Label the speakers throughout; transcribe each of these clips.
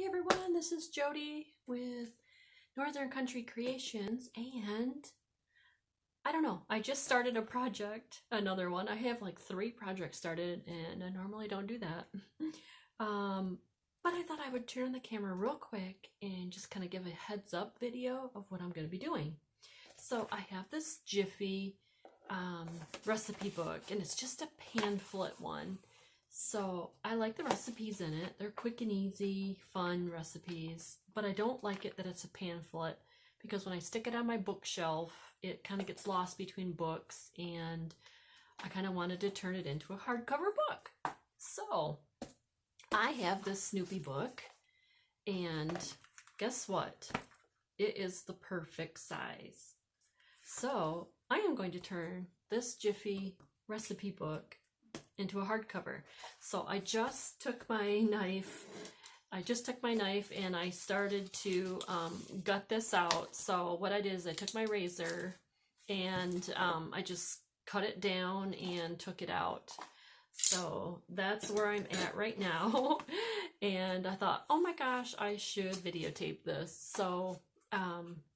Speaker 1: Hey everyone, this is Jody with Northern Country Creations, and I don't know, I just started a project, another one. I have like 3 projects started, and I normally don't do that. But I thought I would turn on the camera real quick and just kind of give a heads up video of what I'm going to be doing. So I have this Jiffy recipe book, and it's just a pamphlet one. So I like the recipes in it. They're quick and easy, fun recipes, but I don't like it that it's a pamphlet because when I stick it on my bookshelf, it kind of gets lost between books, and I kind of wanted to turn it into a hardcover book. So I have this Snoopy book, and guess what? It is the perfect size. So I am going to turn this Jiffy recipe book into a hardcover. So I just took my knife and I started to gut this out. So what I did is I took my razor and I just cut it down and took it out. So that's where I'm at right now. And I thought, oh my gosh, I should videotape this. So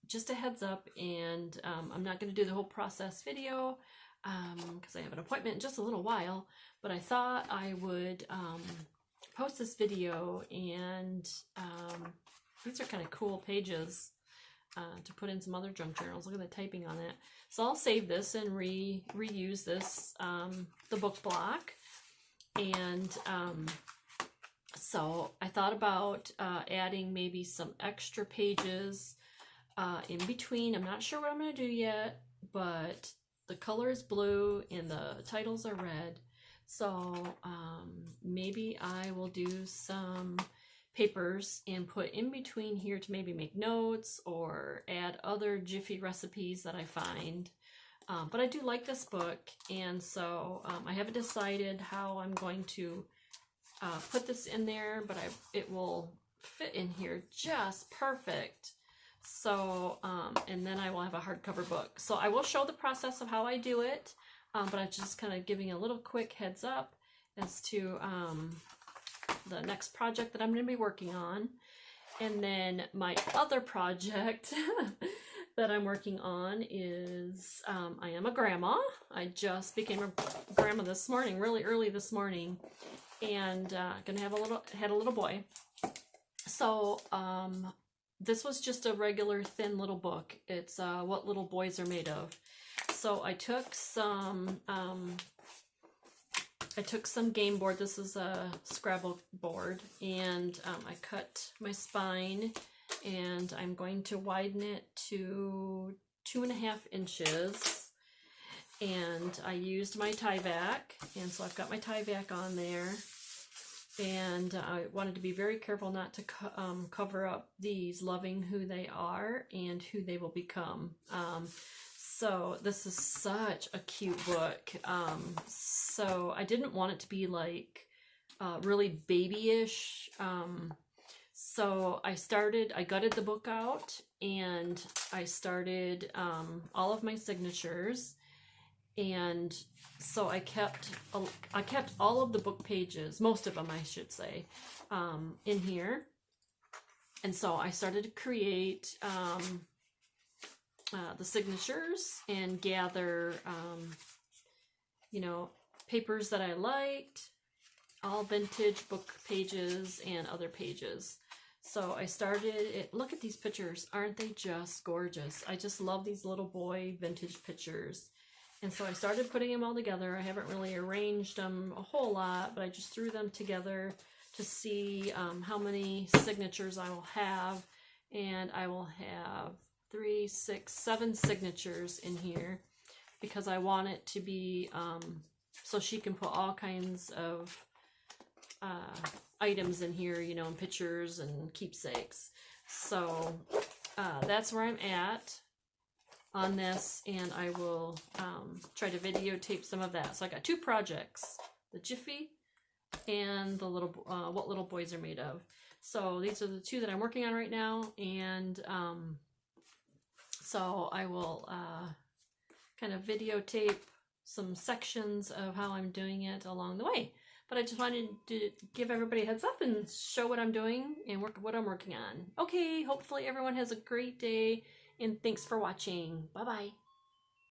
Speaker 1: just a heads up, and I'm not going to do the whole process video because I have an appointment in just a little while, but I thought I would post this video, and these are kind of cool pages to put in some other junk journals. Look at the typing on it. So I'll save this and reuse this, the book block, and so I thought about adding maybe some extra pages in between. I'm not sure what I'm going to do yet, but the color is blue and the titles are red. So maybe I will do some papers and put in between here to maybe make notes or add other Jiffy recipes that I find. But I do like this book, and so I haven't decided how I'm going to put this in there, but it will fit in here just perfect. So, and then I will have a hardcover book. So I will show the process of how I do it, but I'm just kind of giving a little quick heads up as to the next project that I'm going to be working on. And then my other project that I'm working on is I am a grandma. I just became a grandma this morning, really early this morning, and gonna have had a little boy. So this was just a regular thin little book. It's What Little Boys Are Made Of. So I took some game board. This is a Scrabble board, and I cut my spine, and I'm going to widen it to 2.5 inches. And I used my tie-back, and so I've got my tie-back on there. And I wanted to be very careful not to cover up these, loving who they are and who they will become. So this is such a cute book. So I didn't want it to be like really babyish. So I gutted the book out, and I started all of my signatures. And so I kept all of the book pages, most of them I should say, in here. And so I started to create the signatures and gather, you know, papers that I liked, all vintage book pages and other pages. So I started it. Look at these pictures. Aren't they just gorgeous? I just love these little boy vintage pictures. And so I started putting them all together. I haven't really arranged them a whole lot, but I just threw them together to see how many signatures I will have. And I will have 3, 6, 7 signatures in here because I want it to be so she can put all kinds of items in here, you know, and pictures and keepsakes. So that's where I'm at on this, and I will try to videotape some of that. So I got 2 projects, the Jiffy and the What Little Boys Are Made Of. So these are the 2 that I'm working on right now, and so I will kind of videotape some sections of how I'm doing it along the way. but I just wanted to give everybody a heads up and show what I'm doing and what I'm working on. Okay, hopefully everyone has a great day, and thanks for watching. Bye-bye.